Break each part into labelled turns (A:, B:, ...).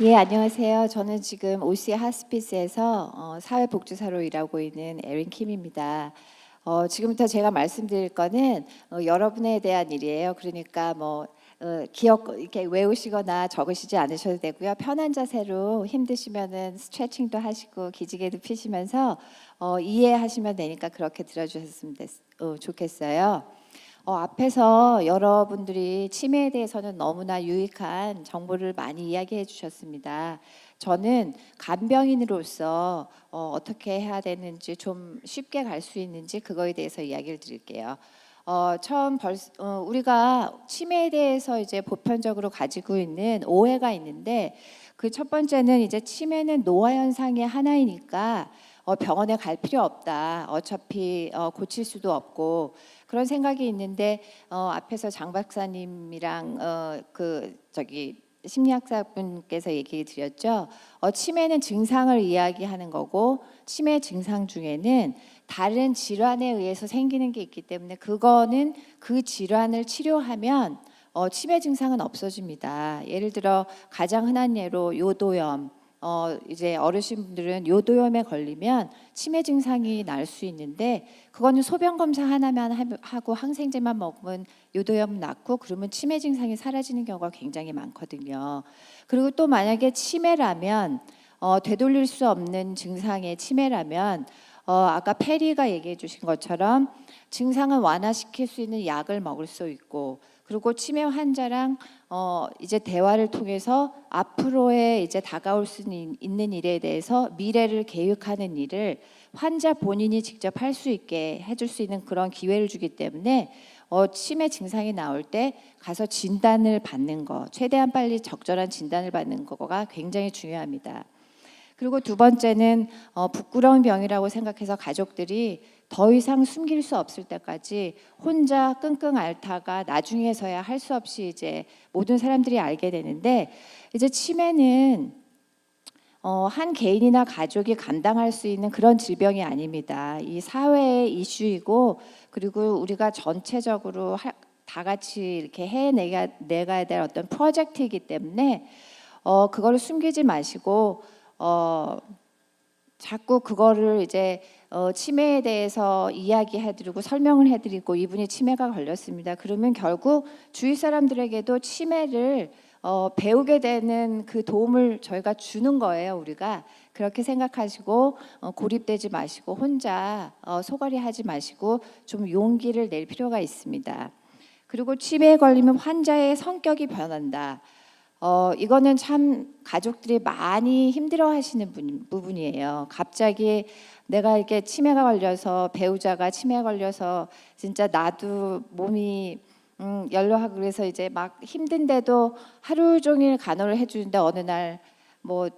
A: 예, 안녕하세요. 저는 지금 OC 하스피스에서 사회복지사로 일하고 있는 에린 킴입니다. 지금부터 제가 말씀드릴 거는 여러분에 대한 일이에요. 그러니까 기억 이렇게 외우시거나 적으시지 않으셔도 되고요. 편한 자세로 힘드시면은 스트레칭도 하시고 기지개도 피시면서 이해하시면 되니까 그렇게 들어주셨으면 좋겠어요. 앞에서 여러분들이 치매에 대해서는 너무나 유익한 정보를 많이 이야기해 주셨습니다. 저는 간병인으로서 어떻게 해야 되는지 좀 쉽게 갈 수 있는지 그거에 대해서 이야기를 드릴게요. 우리가 치매에 대해서 이제 보편적으로 가지고 있는 오해가 있는데 그 첫 번째는 이제 치매는 노화 현상의 하나이니까 병원에 갈 필요 없다. 어차피 고칠 수도 없고 그런 생각이 있는데 앞에서 장 박사님이랑 심리학자분께서 얘기 드렸죠. 치매는 증상을 이야기하는 거고 치매 증상 중에는 다른 질환에 의해서 생기는 게 있기 때문에 그거는 그 질환을 치료하면 치매 증상은 없어집니다. 예를 들어 가장 흔한 예로 요도염. 이제 어르신분들은 요도염에 걸리면 치매 증상이 날 수 있는데 그거는 소변 검사 하나만 하고 항생제만 먹으면 요도염 낫고 그러면 치매 증상이 사라지는 경우가 굉장히 많거든요. 그리고 또 만약에 치매라면 되돌릴 수 없는 증상의 치매라면 아까 페리가 얘기해 주신 것처럼 증상을 완화시킬 수 있는 약을 먹을 수 있고 그리고 치매 환자랑 이제 대화를 통해서 앞으로의 이제 다가올 수 있는 일에 대해서 미래를 계획하는 일을 환자 본인이 직접 할 수 있게 해줄 수 있는 그런 기회를 주기 때문에 치매 증상이 나올 때 가서 진단을 받는 거, 최대한 빨리 적절한 진단을 받는 거가 굉장히 중요합니다. 그리고 두 번째는 부끄러운 병이라고 생각해서 가족들이 더 이상 숨길 수 없을 때까지 혼자 끙끙 앓다가 나중에서야 할 수 없이 이제 모든 사람들이 알게 되는데 이제 치매는 한 개인이나 가족이 감당할 수 있는 그런 질병이 아닙니다. 이 사회의 이슈이고 그리고 우리가 전체적으로 다 같이 이렇게 내가야 될 어떤 프로젝트이기 때문에 그거를 숨기지 마시고 자꾸 그거를 이제 치매에 대해서 이야기해드리고 설명을 해드리고 이분이 치매가 걸렸습니다. 그러면 결국 주위 사람들에게도 치매를 배우게 되는 그 도움을 저희가 주는 거예요. 우리가 그렇게 생각하시고 고립되지 마시고 혼자 소갈이하지 마시고 좀 용기를 낼 필요가 있습니다. 그리고 치매에 걸리면 환자의 성격이 변한다. 이거는 참 가족들이 많이 힘들어하시는 부분이에요. 갑자기 내가 이렇게 치매가 걸려서 배우자가 치매에 걸려서 진짜 나도 몸이 연로하고 그래서 이제 막 힘든데도 하루 종일 간호를 해주는데 어느 날 뭐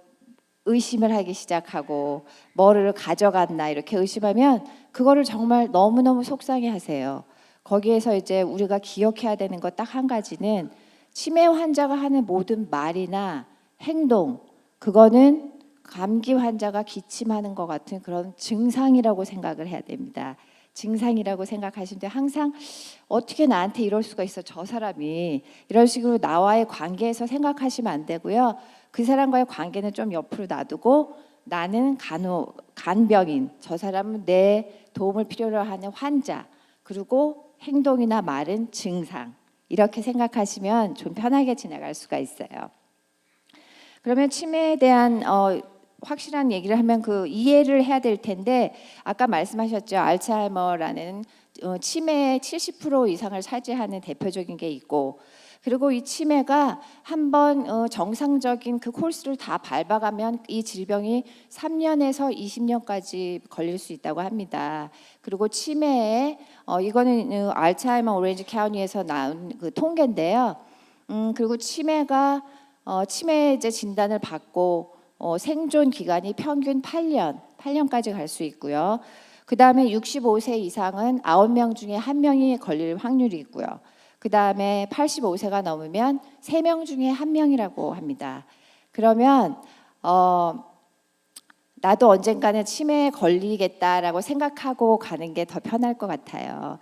A: 의심을 하기 시작하고 뭐를 가져갔나 이렇게 의심하면 그거를 정말 너무너무 속상해하세요. 거기에서 이제 우리가 기억해야 되는 것 딱 한 가지는 치매 환자가 하는 모든 말이나 행동 그거는 감기 환자가 기침하는 것 같은 그런 증상이라고 생각을 해야 됩니다. 증상이라고 생각하시는데 항상 어떻게 나한테 이럴 수가 있어 저 사람이 이런 식으로 나와의 관계에서 생각하시면 안 되고요. 그 사람과의 관계는 좀 옆으로 놔두고 나는 간병인 저 사람은 내 도움을 필요로 하는 환자 그리고 행동이나 말은 증상 이렇게 생각하시면 좀 편하게 지나갈 수가 있어요. 그러면 치매에 대한 확실한 얘기를 하면 그 이해를 해야 될 텐데 아까 말씀하셨죠. 알츠하이머라는 치매의 70% 이상을 차지하는 대표적인 게 있고 그리고 이 치매가 한번 정상적인 그 코스를 다 밟아가면 이 질병이 3년에서 20년까지 걸릴 수 있다고 합니다. 그리고 치매에 이거는 알츠하이머 오렌지 카운티에서 나온 그 통계인데요. 그리고 치매 이제 진단을 받고 생존 기간이 평균 8년까지 갈 수 있고요. 그 다음에 65세 이상은 9명 중에 1명이 걸릴 확률이 있고요. 그 다음에 85세가 넘으면 3명 중에 1명이라고 합니다. 그러면 나도 언젠가는 치매에 걸리겠다라고 생각하고 가는 게 더 편할 것 같아요.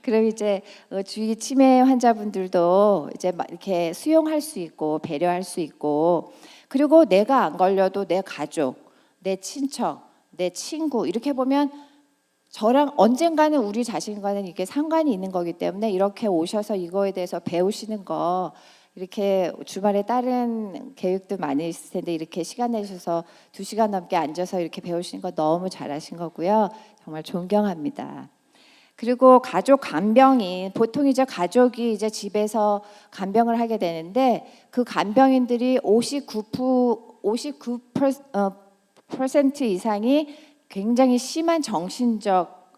A: 그럼 이제 주위 치매 환자분들도 이제 막 이렇게 수용할 수 있고 배려할 수 있고 그리고 내가 안 걸려도 내 가족, 내 친척, 내 친구 이렇게 보면 저랑 언젠가는 우리 자신과는 이게 상관이 있는 거기 때문에 이렇게 오셔서 이거에 대해서 배우시는 거, 이렇게 주말에 다른 계획도 많이 있을 텐데 이렇게 시간 내셔서 2시간 넘게 앉아서 이렇게 배우시는 거 너무 잘하신 거고요. 정말 존경합니다. 그리고 가족 간병인, 보통 이제 가족이 이제 집에서 간병을 하게 되는데 그 간병인들이 59% 이상이 굉장히 심한 정신적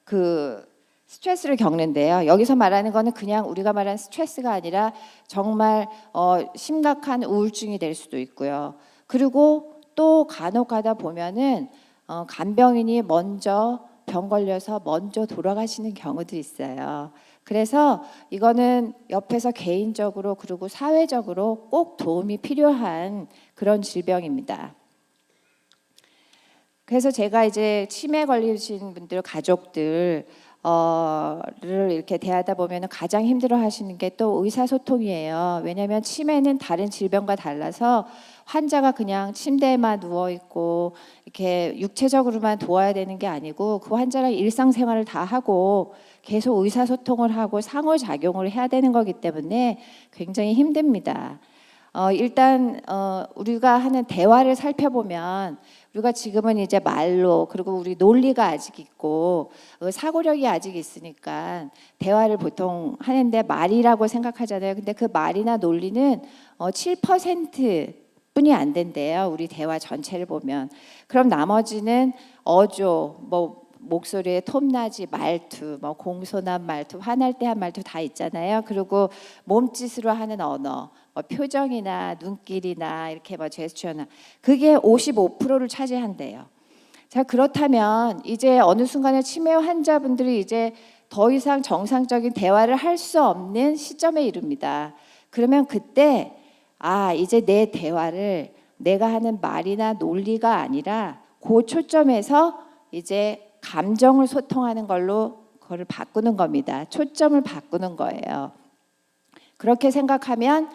A: 그 스트레스를 겪는데요. 여기서 말하는 거는 그냥 우리가 말하는 스트레스가 아니라 정말 심각한 우울증이 될 수도 있고요. 그리고 또 간혹 가다 보면은 간병인이 먼저 병 걸려서 먼저 돌아가시는 경우도 있어요. 그래서 이거는 옆에서 개인적으로 그리고 사회적으로 꼭 도움이 필요한 그런 질병입니다. 그래서 제가 이제 치매 걸리신 분들 가족들 를 이렇게 대하다 보면 가장 힘들어 하시는 게 또 의사소통이에요. 왜냐하면 치매는 다른 질병과 달라서 환자가 그냥 침대에만 누워 있고 이렇게 육체적으로만 도와야 되는 게 아니고 그 환자랑 일상생활을 다 하고 계속 의사소통을 하고 상호작용을 해야 되는 거기 때문에 굉장히 힘듭니다. 일단 우리가 하는 대화를 살펴보면 우리가 지금은 이제 말로 그리고 우리 논리가 아직 있고 사고력이 아직 있으니까 대화를 보통 하는데 말이라고 생각하잖아요. 근데 그 말이나 논리는 7% 뿐이 안 된대요. 우리 대화 전체를 보면. 그럼 나머지는 어조, 뭐 목소리의 톱나지, 말투, 뭐 공손한 말투, 화날 때 한 말투 다 있잖아요. 그리고 몸짓으로 하는 언어, 뭐 표정이나 눈길이나 이렇게 뭐 제스처나 그게 55%를 차지한대요. 자, 그렇다면 이제 어느 순간에 치매 환자분들이 이제 더 이상 정상적인 대화를 할 수 없는 시점에 이릅니다. 그러면 그때 이제 내 대화를 내가 하는 말이나 논리가 아니라 그 초점에서 이제 감정을 소통하는 걸로 그거를 바꾸는 겁니다. 초점을 바꾸는 거예요. 그렇게 생각하면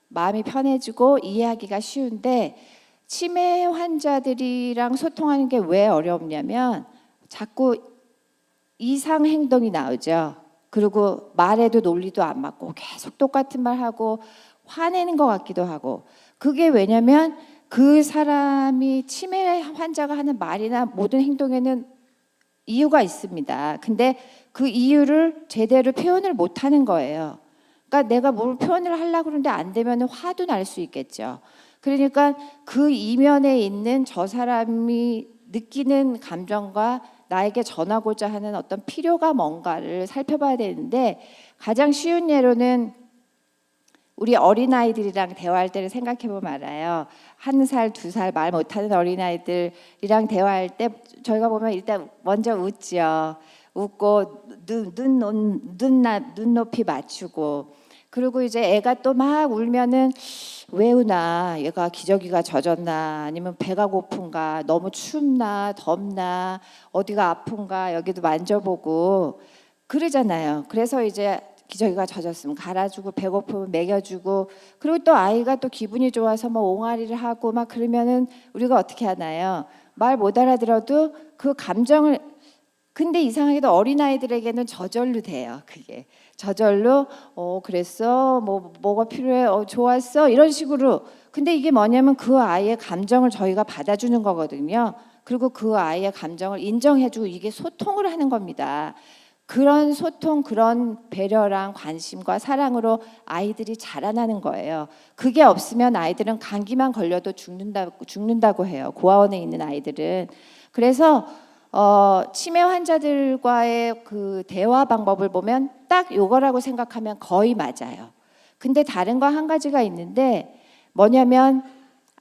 A: 마음이 편해지고 이해하기가 쉬운데 치매 환자들이랑 소통하는 게 왜 어렵냐면 자꾸 이상 행동이 나오죠. 그리고 말에도 논리도 안 맞고 계속 똑같은 말 하고 화내는 것 같기도 하고 그게 왜냐면 그 사람이 치매 환자가 하는 말이나 모든 행동에는 이유가 있습니다. 근데 그 이유를 제대로 표현을 못 하는 거예요. 그러니까 내가 뭘 표현을 하려고 그러는데 안 되면 화도 날 수 있겠죠. 그러니까 그 이면에 있는 저 사람이 느끼는 감정과 나에게 전하고자 하는 어떤 필요가 뭔가를 살펴봐야 되는데 가장 쉬운 예로는 우리 어린아이들이랑 대화할 때를 생각해보면 알아요. 1살, 2살 말 못하는 어린아이들이랑 대화할 때 저희가 보면 일단 먼저 웃죠. 웃고 눈높이 맞추고 그리고 이제 애가 또 막 울면은 왜 우나 얘가 기저귀가 젖었나 아니면 배가 고픈가 너무 춥나 덥나 어디가 아픈가 여기도 만져보고 그러잖아요. 그래서 이제 기저귀가 젖었으면 갈아주고 배고프면 먹여주고 그리고 또 아이가 또 기분이 좋아서 뭐 옹알이를 하고 막 그러면은 우리가 어떻게 하나요? 말 못 알아들어도 그 감정을 근데 이상하게도 어린아이들에게는 저절로 돼요. 그게 저절로 그랬어 뭐가 필요해 좋았어 이런 식으로 근데 이게 뭐냐면 그 아이의 감정을 저희가 받아주는 거거든요. 그리고 그 아이의 감정을 인정해주고 이게 소통을 하는 겁니다. 그런 소통, 그런 배려랑 관심과 사랑으로 아이들이 자라나는 거예요. 그게 없으면 아이들은 감기만 걸려도 죽는다고 해요. 고아원에 있는 아이들은. 그래서 치매 환자들과의 그 대화 방법을 보면 딱 요거라고 생각하면 거의 맞아요. 근데 다른 거 한 가지가 있는데 뭐냐면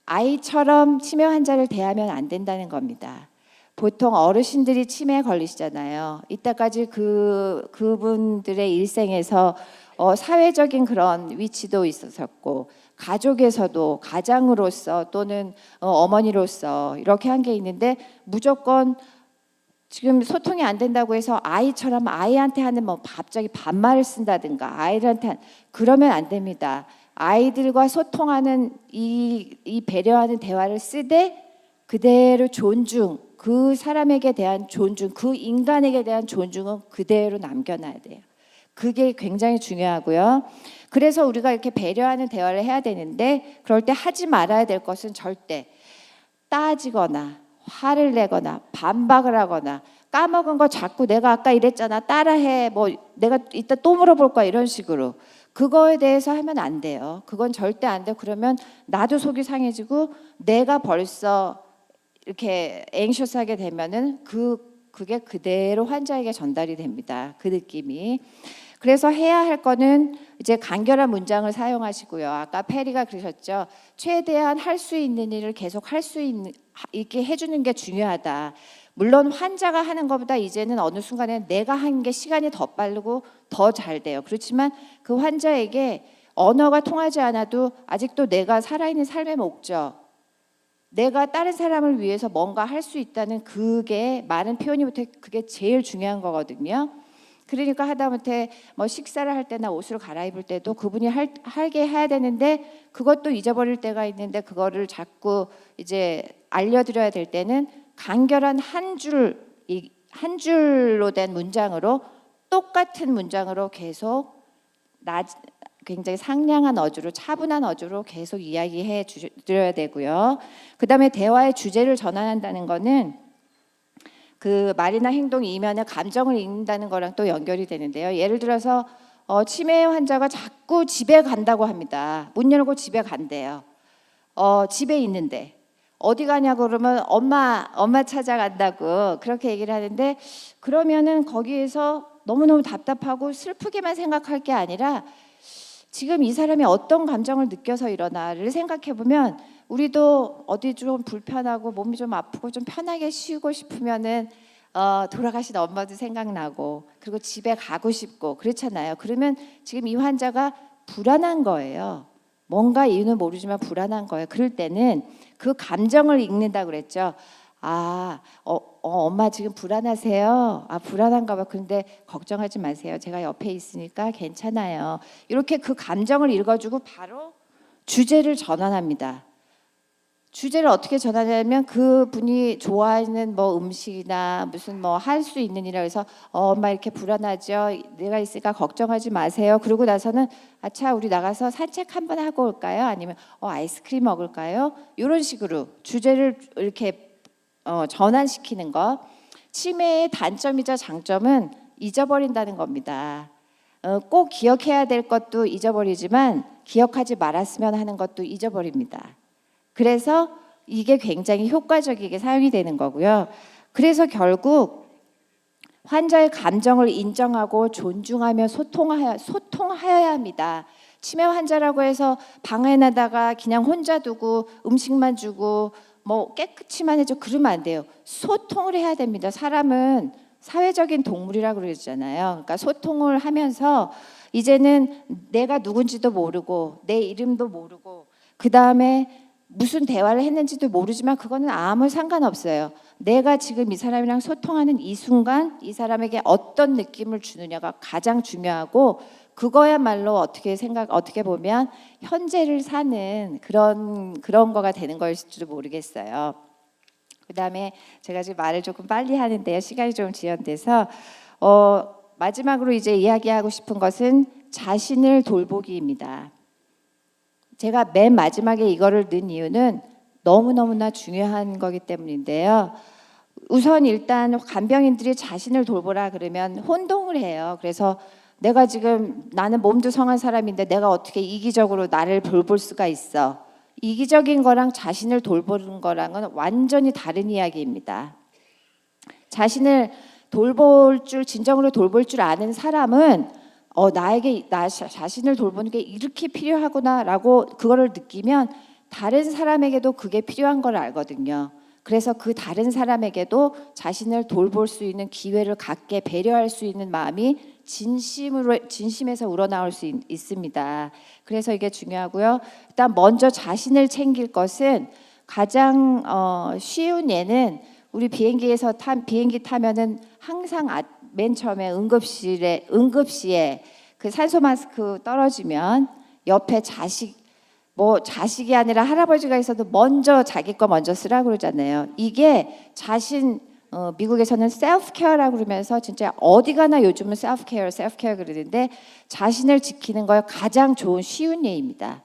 A: 아이처럼 치매 환자를 대하면 안 된다는 겁니다. 보통 어르신들이 치매에 걸리시잖아요. 이때까지 그분들의 일생에서 사회적인 그런 위치도 있었고 가족에서도 가장으로서 또는 어머니로서 이렇게 한 게 있는데 무조건 지금 소통이 안 된다고 해서 아이처럼 아이한테 하는 뭐 갑자기 반말을 쓴다든가 아이들한테 그러면 안 됩니다. 아이들과 소통하는 이 배려하는 대화를 쓰되 그대로 존중, 그 사람에게 대한 존중, 그 인간에게 대한 존중은 그대로 남겨놔야 돼요. 그게 굉장히 중요하고요. 그래서 우리가 이렇게 배려하는 대화를 해야 되는데 그럴 때 하지 말아야 될 것은 절대 따지거나 화를 내거나 반박을 하거나 까먹은 거 자꾸 내가 아까 이랬잖아 따라해 뭐 내가 이따 또 물어볼 거야 이런 식으로 그거에 대해서 하면 안 돼요. 그건 절대 안 돼요. 그러면 나도 속이 상해지고 내가 벌써 이렇게 앵셔스하게 되면은 그게 그대로 환자에게 전달이 됩니다. 그 느낌이. 그래서 해야 할 거는 이제 간결한 문장을 사용하시고요. 아까 페리가 그러셨죠. 최대한 할 수 있는 일을 계속 할 수 있게 해주는 게 중요하다. 물론 환자가 하는 것보다 이제는 어느 순간에 내가 한 게 시간이 더 빠르고 더 잘 돼요. 그렇지만 그 환자에게 언어가 통하지 않아도 아직도 내가 살아있는 삶의 목적, 내가 다른 사람을 위해서 뭔가 할 수 있다는 그게 많은 표현이 못해 그게 제일 중요한 거거든요. 그러니까 하다못해 뭐 식사를 할 때나 옷을 갈아입을 때도 그분이 하게 해야 되는데 그것도 잊어버릴 때가 있는데 그거를 자꾸 이제 알려드려야 될 때는 간결한 한 줄로 된 문장으로 똑같은 문장으로 계속 굉장히 상냥한 어조로 차분한 어조로 계속 이야기해 드려야 되고요. 그다음에 대화의 주제를 전환한다는 거는 그 말이나 행동 이면의 감정을 읽는다는 거랑 또 연결이 되는데요. 예를 들어서 치매 환자가 자꾸 집에 간다고 합니다. 문 열고 집에 간대요. 집에 있는데 어디 가냐고 그러면 엄마 찾아간다고 그렇게 얘기를 하는데 그러면은 거기에서 너무너무 답답하고 슬프게만 생각할 게 아니라 지금 이 사람이 어떤 감정을 느껴서 이러나를 생각해 보면 우리도 어디 좀 불편하고 몸이 좀 아프고 좀 편하게 쉬고 싶으면은 돌아가신 엄마도 생각나고 그리고 집에 가고 싶고 그렇잖아요. 그러면 지금 이 환자가 불안한 거예요. 뭔가 이유는 모르지만 불안한 거예요. 그럴 때는 그 감정을 읽는다고 그랬죠. 엄마 지금 불안하세요? 불안한가 봐. 그런데 걱정하지 마세요. 제가 옆에 있으니까 괜찮아요. 이렇게 그 감정을 읽어주고 바로 주제를 전환합니다. 주제를 어떻게 전하냐면 그분이 좋아하는 뭐 음식이나 무슨 뭐 할 수 있는 일이라 해서 엄마 이렇게 불안하죠. 내가 있으니까 걱정하지 마세요. 그러고 나서는 아차 우리 나가서 산책 한번 하고 올까요? 아니면 아이스크림 먹을까요? 이런 식으로 주제를 이렇게 전환시키는 거. 치매의 단점이자 장점은 잊어버린다는 겁니다. 꼭 기억해야 될 것도 잊어버리지만 기억하지 말았으면 하는 것도 잊어버립니다. 그래서 이게 굉장히 효과적이게 사용이 되는 거고요. 그래서 결국 환자의 감정을 인정하고 존중하며 소통하여야 합니다. 치매 환자라고 해서 방해나다가 그냥 혼자 두고 음식만 주고 뭐 깨끗이만 해줘 그러면 안 돼요. 소통을 해야 됩니다. 사람은 사회적인 동물이라고 그러잖아요. 그러니까 소통을 하면서 이제는 내가 누군지도 모르고 내 이름도 모르고 그 다음에 무슨 대화를 했는지도 모르지만 그거는 아무 상관없어요. 내가 지금 이 사람이랑 소통하는 이 순간 이 사람에게 어떤 느낌을 주느냐가 가장 중요하고 그거야말로 어떻게 보면 현재를 사는 그런 거가 되는 것일지도 모르겠어요. 그다음에 제가 지금 말을 조금 빨리 하는데요. 시간이 좀 지연돼서 마지막으로 이제 이야기하고 싶은 것은 자신을 돌보기입니다. 제가 맨 마지막에 이거를 넣은 이유는 너무너무나 중요한 거기 때문인데요. 우선 일단 간병인들이 자신을 돌보라 그러면 혼동을 해요. 그래서 내가 지금 나는 몸도 성한 사람인데 내가 어떻게 이기적으로 나를 돌볼 수가 있어. 이기적인 거랑 자신을 돌보는 거랑은 완전히 다른 이야기입니다. 자신을 진정으로 돌볼 줄 아는 사람은 나에게 나 자신을 돌보는 게 이렇게 필요하구나라고 그거를 느끼면 다른 사람에게도 그게 필요한 걸 알거든요. 그래서 그 다른 사람에게도 자신을 돌볼 수 있는 기회를 갖게 배려할 수 있는 마음이 진심에서 우러나올 수 있습니다. 그래서 이게 중요하고요. 일단 먼저 자신을 챙길 것은 가장 쉬운 예는 우리 비행기 타면은 항상 맨 처음에 응급시에 그 산소 마스크 떨어지면 옆에 자식이 아니라 할아버지가 있어도 먼저 자기 거 먼저 쓰라고 그러잖아요. 이게 미국에서는 셀프 케어라고 그러면서 진짜 어디 가나 요즘은 셀프 케어 그러는데 자신을 지키는 거에 가장 좋은 쉬운 예입니다.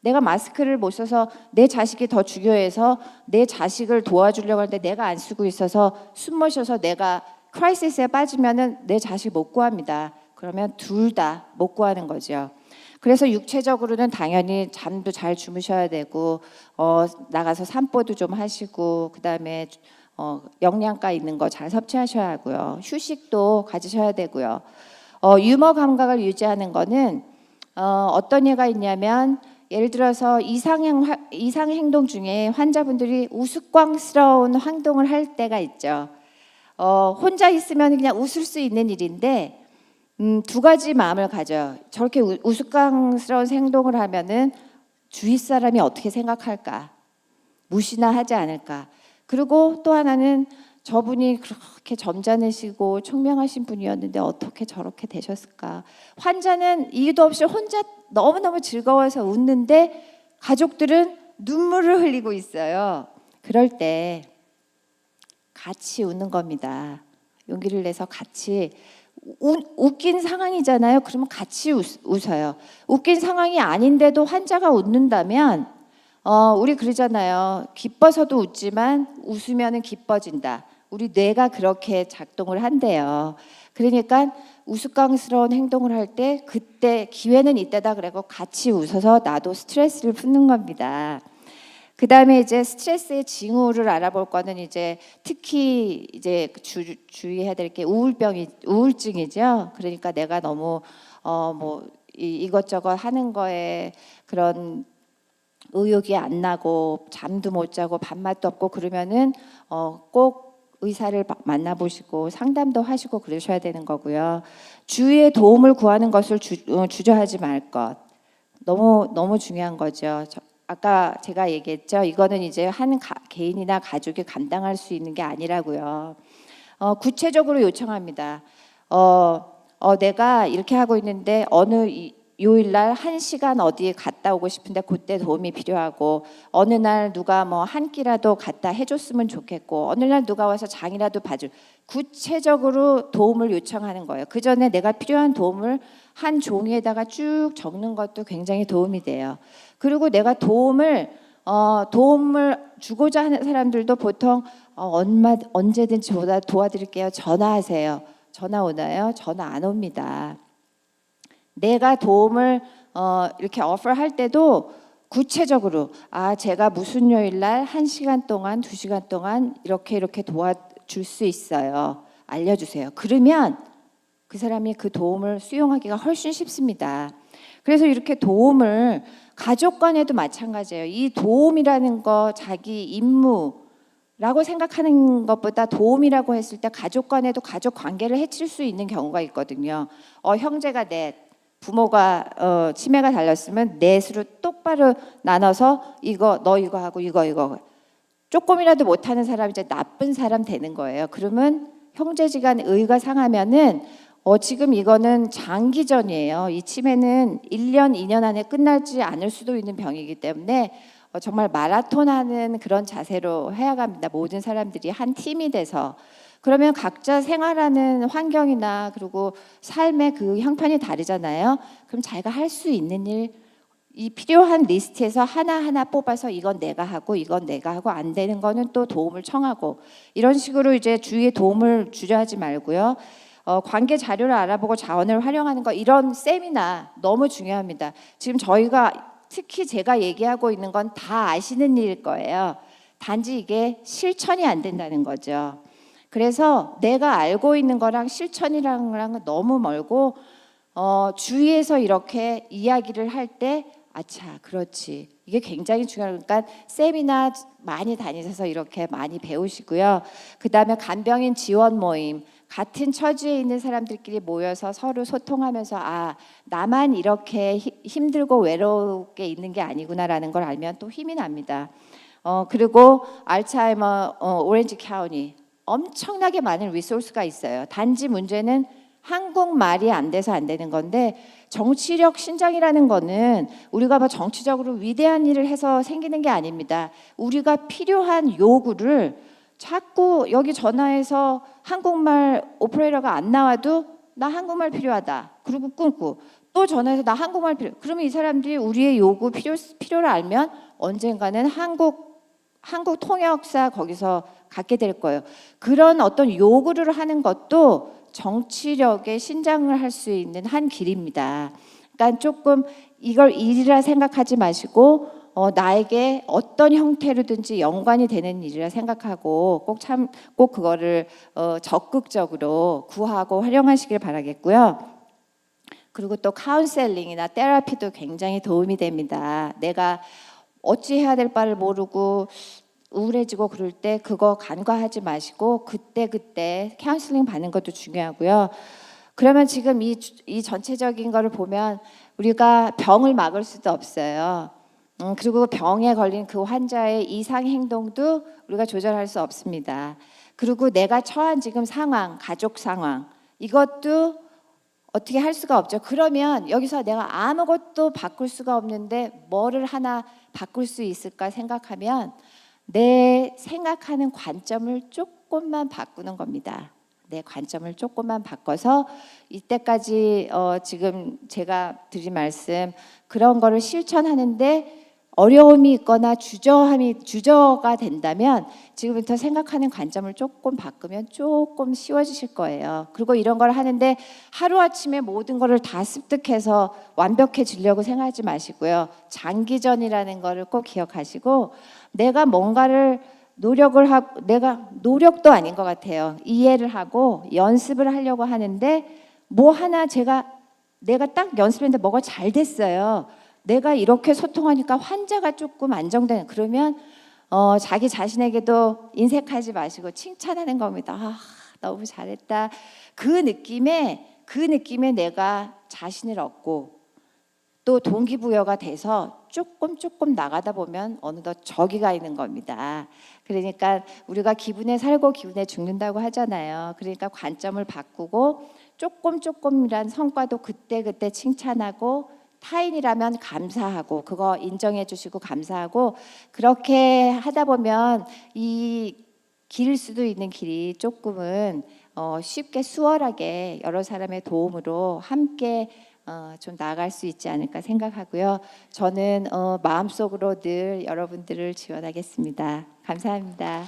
A: 내가 마스크를 못 써서 내 자식이 더 중요해서 내 자식을 도와주려고 하는데 내가 안 쓰고 있어서 숨 마셔서 내가 크라이시스에 빠지면은 내 자식 못 구합니다. 그러면 둘 다 못 구하는 거죠. 그래서 육체적으로는 당연히 잠도 잘 주무셔야 되고 나가서 산보도 좀 하시고 그다음에 영양가 있는 거 잘 섭취하셔야 하고요. 휴식도 가지셔야 되고요. 유머 감각을 유지하는 거는 어떤 예가 있냐면 예를 들어서 이상 행동 중에 환자분들이 우스꽝스러운 행동을 할 때가 있죠. 혼자 있으면 그냥 웃을 수 있는 일인데 두 가지 마음을 가져요. 저렇게 우스꽝스러운 행동을 하면은 주위 사람이 어떻게 생각할까? 무시나 하지 않을까? 그리고 또 하나는 저분이 그렇게 점잖으시고 총명하신 분이었는데 어떻게 저렇게 되셨을까? 환자는 이유도 없이 혼자 너무너무 즐거워서 웃는데 가족들은 눈물을 흘리고 있어요. 그럴 때 같이 웃는 겁니다. 용기를 내서 같이 웃긴 상황이잖아요. 그러면 같이 웃어요. 웃긴 상황이 아닌데도 환자가 웃는다면 우리 그러잖아요. 기뻐서도 웃지만 웃으면 기뻐진다. 우리 뇌가 그렇게 작동을 한대요. 그러니까 우스꽝스러운 행동을 할 때 그때 기회는 이때다 그러고 같이 웃어서 나도 스트레스를 푸는 겁니다. 그 다음에 이제 스트레스의 징후를 알아볼 거는 이제 특히 이제 주의해야 될 게 우울증이죠. 그러니까 내가 너무 이것저것 하는 거에 그런 의욕이 안 나고 잠도 못 자고 밥맛도 없고 그러면은 꼭 의사를 만나보시고 상담도 하시고 그러셔야 되는 거고요. 주위의 도움을 구하는 것을 주저하지 말 것. 너무 중요한 거죠. 아까 제가 얘기했죠. 이거는 이제 한 개인이나 가족이 감당할 수 있는 게 아니라고요. 구체적으로 요청합니다. 내가 이렇게 하고 있는데 어느 요일날 1시간 어디에 갔다 오고 싶은데 그때 도움이 필요하고 어느 날 누가 한 끼라도 갖다 해줬으면 좋겠고 어느 날 누가 와서 장이라도 봐줄 구체적으로 도움을 요청하는 거예요. 그 전에 내가 필요한 도움을 한 종이에다가 쭉 적는 것도 굉장히 도움이 돼요. 그리고 내가 도움을 주고자 하는 사람들도 보통 언제든지 도와드릴게요. 전화하세요. 전화 오나요? 전화 안 옵니다. 내가 도움을 이렇게 어퍼할 때도 구체적으로 제가 무슨 요일날 1시간 동안 2시간 동안 이렇게 도와줄 수 있어요. 알려주세요. 그러면 그 사람이 그 도움을 수용하기가 훨씬 쉽습니다. 그래서 이렇게 도움을 가족 간에도 마찬가지예요. 이 도움이라는 거 자기 임무라고 생각하는 것보다 도움이라고 했을 때 가족 간에도 가족 관계를 해칠 수 있는 경우가 있거든요. 형제가 넷, 부모가 치매가 달렸으면 넷으로 똑바로 나눠서 너 이거 하고 이거 조금이라도 못하는 사람이 이제 나쁜 사람 되는 거예요. 그러면 형제지간 의가 상하면은 지금 이거는 장기전이에요. 이 치매는 1년, 2년 안에 끝나지 않을 수도 있는 병이기 때문에 정말 마라톤하는 그런 자세로 해야 합니다. 모든 사람들이 한 팀이 돼서. 그러면 각자 생활하는 환경이나 그리고 삶의 그 형편이 다르잖아요. 그럼 자기가 할 수 있는 일, 이 필요한 리스트에서 하나하나 뽑아서 이건 내가 하고 이건 내가 하고 안 되는 거는 또 도움을 청하고 이런 식으로 이제 주위에 도움을 주저하지 말고요. 관계 자료를 알아보고 자원을 활용하는 거 이런 세미나 너무 중요합니다. 지금 저희가 특히 제가 얘기하고 있는 건 다 아시는 일일 거예요. 단지 이게 실천이 안 된다는 거죠. 그래서 내가 알고 있는 거랑 실천이랑은 너무 멀고 주위에서 이렇게 이야기를 할 때 아차 그렇지 이게 굉장히 중요하니까 세미나 많이 다니셔서 이렇게 많이 배우시고요. 그 다음에 간병인 지원 모임 같은 처지에 있는 사람들끼리 모여서 서로 소통하면서 나만 이렇게 힘들고 외롭게 있는 게 아니구나라는 걸 알면 또 힘이 납니다. 그리고 알츠하이머 오렌지 카운티 엄청나게 많은 리소스가 있어요. 단지 문제는 한국말이 안 돼서 안 되는 건데 정치력 신장이라는 거는 우리가 뭐 정치적으로 위대한 일을 해서 생기는 게 아닙니다. 우리가 필요한 요구를 자꾸 여기 전화해서 한국말 오퍼레이터가 안 나와도 나 한국말 필요하다. 그리고 끊고 또 전화해서 나 한국말 필요. 그러면 이 사람들이 우리의 요구 필요를 알면 언젠가는 한국 통역사 거기서 갖게 될 거예요. 그런 어떤 요구를 하는 것도 정치력의 신장을 할 수 있는 한 길입니다. 그러니까 조금 이걸 일이라 생각하지 마시고 나에게 어떤 형태로든지 연관이 되는 일이라 생각하고 꼭 그거를 적극적으로 구하고 활용하시길 바라겠고요. 그리고 또 카운셀링이나 테라피도 굉장히 도움이 됩니다. 내가 어찌 해야 될 바를 모르고 우울해지고 그럴 때 그거 간과하지 마시고 그때 카운슬링 받는 것도 중요하고요. 그러면 지금 이 전체적인 거를 보면 우리가 병을 막을 수도 없어요. 그리고 병에 걸린 그 환자의 이상 행동도 우리가 조절할 수 없습니다. 그리고 내가 처한 지금 상황, 가족 상황 이것도 어떻게 할 수가 없죠. 그러면 여기서 내가 아무것도 바꿀 수가 없는데 뭐를 하나 바꿀 수 있을까 생각하면 내 생각하는 관점을 조금만 바꾸는 겁니다. 내 관점을 조금만 바꿔서 이때까지 지금 제가 드린 말씀 그런 거를 실천하는데 어려움이 있거나 주저가 된다면 지금부터 생각하는 관점을 조금 바꾸면 조금 쉬워지실 거예요. 그리고 이런 걸 하는데 하루아침에 모든 거를 다 습득해서 완벽해지려고 생각하지 마시고요. 장기전이라는 거를 꼭 기억하시고 내가 뭔가를 내가 노력도 아닌 것 같아요. 이해를 하고 연습을 하려고 하는데 뭐 하나 내가 딱 연습했는데 뭐가 잘 됐어요. 내가 이렇게 소통하니까 환자가 조금 안정되는 그러면 자기 자신에게도 인색하지 마시고 칭찬하는 겁니다. 아, 너무 잘했다. 그 느낌에 내가 자신을 얻고 또 동기부여가 돼서 조금 나가다 보면 어느덧 저기가 있는 겁니다. 그러니까 우리가 기분에 살고 기분에 죽는다고 하잖아요. 그러니까 관점을 바꾸고 조금이란 성과도 그때 칭찬하고 타인이라면 감사하고 그거 인정해 주시고 감사하고 그렇게 하다 보면 이 길 수도 있는 길이 조금은 쉽게 수월하게 여러 사람의 도움으로 함께 좀 나아갈 수 있지 않을까 생각하고요. 저는 마음속으로 늘 여러분들을 지원하겠습니다. 감사합니다.